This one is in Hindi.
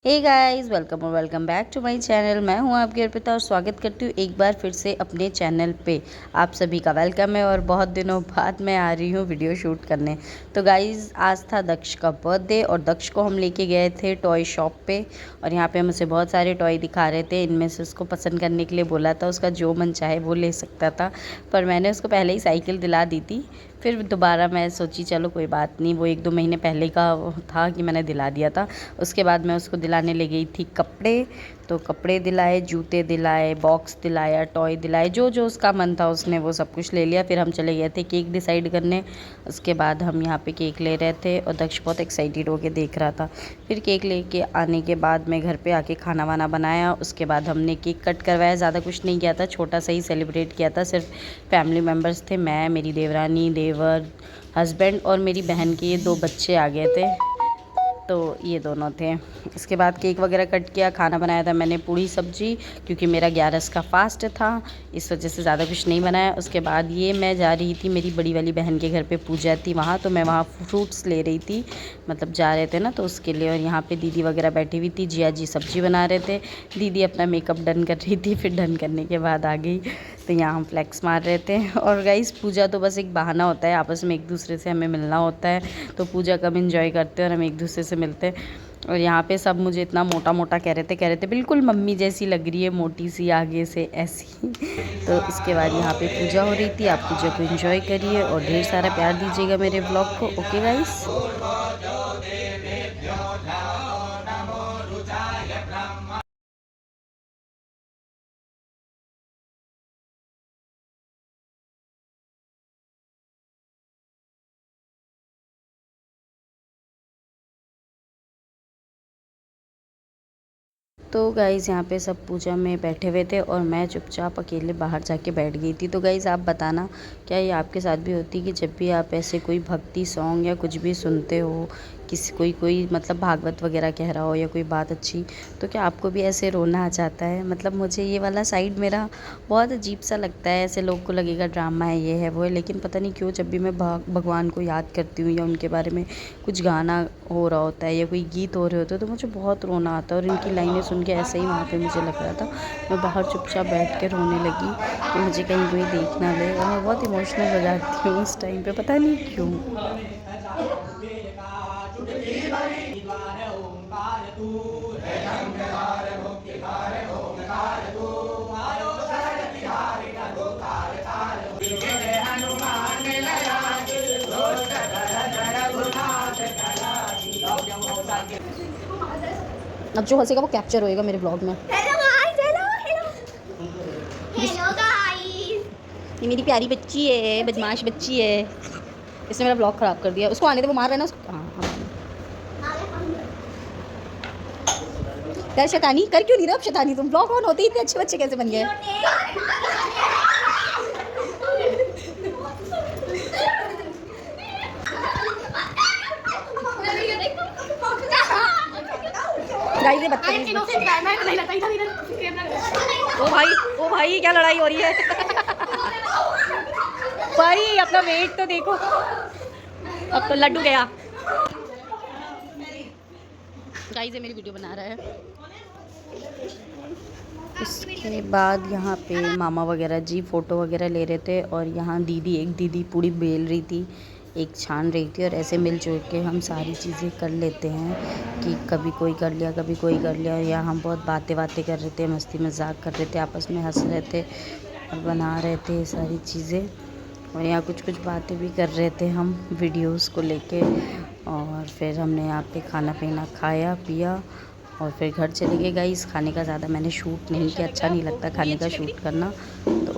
हे गाइस, वेलकम और welcome back to my channel. मैं हूं आपकी अर्पिता और स्वागत करती हूं एक बार फिर से अपने चैनल पे। आप सभी का वेलकम है और बहुत दिनों बाद मैं आ रही हूं वीडियो शूट करने। तो गाइस, आज था दक्ष का बर्थडे और दक्ष को हम लेके गए थे टॉय शॉप पे और यहाँ पे हम उसे बहुत सारे टॉय दिखा रहे थे। इनमें से उसको पसंद करने के लिए बोला था, उसका जो मन चाहे वो ले सकता था, पर मैंने उसको पहले ही साइकिल दिला दी थी। फिर दोबारा मैं सोची चलो कोई बात नहीं, वो 1-2 महीने पहले का था कि मैंने दिला दिया था। उसके बाद मैं उसको दिलाने ले गई थी कपड़े। तो कपड़े दिलाए, जूते दिलाए, बॉक्स दिलाया, टॉय दिलाए, जो जो उसका मन था उसने वो सब कुछ ले लिया। फिर हम चले गए थे केक डिसाइड करने। उसके बाद हम यहाँ पे केक ले रहे थे और दक्ष बहुत एक्साइटेड होके देख रहा था। फिर केक लेके आने के बाद मैं घर पे आके खाना वाना बनाया। उसके बाद हमने केक कट करवाया। ज़्यादा कुछ नहीं किया था, छोटा सा ही सेलिब्रेट किया था। सिर्फ फैमिली मेम्बर्स थे, मैं, मेरी देवरानी, देवर, हस्बैंड और मेरी बहन के 2 बच्चे आ गए थे। तो ये दोनों थे। इसके बाद केक वगैरह कट किया, खाना बनाया था मैंने पूड़ी सब्जी, क्योंकि मेरा 11 का फास्ट था, इस वजह से ज़्यादा कुछ नहीं बनाया। उसके बाद ये मैं जा रही थी, मेरी बड़ी वाली बहन के घर पे पूजा थी वहाँ, तो मैं वहाँ फ्रूट्स ले रही थी, मतलब जा रहे थे ना तो उसके लिए। और यहाँ पे दीदी वगैरह बैठी हुई थी, जिया जी सब्जी बना रहे थे, दीदी अपना मेकअप डन कर रही थी। फिर डन करने के बाद आ गई, तो यहाँ हम फ्लेक्स मार रहे थे। और गाइस, पूजा तो बस एक बहाना होता है, आपस में एक दूसरे से हमें मिलना होता है, तो पूजा कब एंजॉय करते हैं और हम एक दूसरे से मिलते हैं। और यहाँ पे सब मुझे इतना मोटा मोटा कह रहे थे बिल्कुल मम्मी जैसी लग रही है, मोटी सी आगे से ऐसी। तो इसके बाद यहाँ पे पूजा हो रही थी। आप पूजा को एंजॉय करिए और ढेर सारा प्यार दीजिएगा मेरे ब्लॉग को। Okay guys. तो गाइज़, यहाँ पे सब पूजा में बैठे हुए थे और मैं चुपचाप अकेले बाहर जाके बैठ गई थी। तो गाइज़, आप बताना क्या ये आपके साथ भी होती है कि जब भी आप ऐसे कोई भक्ति सॉन्ग या कुछ भी सुनते हो, किसी कोई मतलब भागवत वगैरह कह रहा हो या कोई बात अच्छी, तो क्या आपको भी ऐसे रोना आ जाता है? मतलब मुझे ये वाला साइड मेरा बहुत अजीब सा लगता है। ऐसे लोग को लगेगा ड्रामा है, ये है वो है, लेकिन पता नहीं क्यों जब भी मैं भगवान को याद करती हूँ या उनके बारे में कुछ गाना हो रहा होता है या कोई गीत हो रहे होते हैं, तो मुझे बहुत रोना आता है। और इनकी लाइनें सुन के ऐसे ही वहाँ पे मुझे लग रहा था, मैं बाहर चुपचाप बैठ के रोने लगी कि मुझे कहीं कोई देख ना ले। और मैं बहुत इमोशनल हो जाती हूँ उस टाइम पे, पता नहीं क्यों। अब जो हंसेगा वो कैप्चर होएगा मेरे ब्लॉग में। Hello guys, hello hello guys. ये मेरी प्यारी बच्ची है, बदमाश बच्ची है, इसने मेरा ब्लॉग ख़राब कर दिया। उसको आने दे, वो मार रहा है ना उसको। हाँ, यार शैतानी कर क्यों नहीं रहा अब? शैतानी तुम ब्लॉग ऑन होते ही इतने अच्छे बच्चे कैसे बन गए? गाइस, ये बदतमीज ओ भाई क्या लड़ाई हो रही है? भाई अपना वेट तो देखो, अब तो लड्डू गया। गाइस, ये मेरी वीडियो बना रहा है। इसके बाद यहाँ पे मामा वगैरह जी फ़ोटो वगैरह ले रहे थे और यहाँ एक दीदी पूड़ी बेल रही थी, एक छान रही थी। और ऐसे मिलजुल के हम सारी चीज़ें कर लेते हैं कि कभी कोई कर लिया, कभी कोई कर लिया। या हम बहुत बातें कर रहे थे, मस्ती मजाक कर रहे थे, आपस में हंस रहे थे और बना रहे थे ये सारी चीज़ें। और यहाँ कुछ बातें भी कर रहे थे हम वीडियोस को लेके। और फिर हमने यहाँ पे खाना पीना खाया पिया और फिर घर चले गए। गाइस, खाने का ज़्यादा मैंने शूट नहीं किया, अच्छा नहीं लगता खाने का शूट करना। तो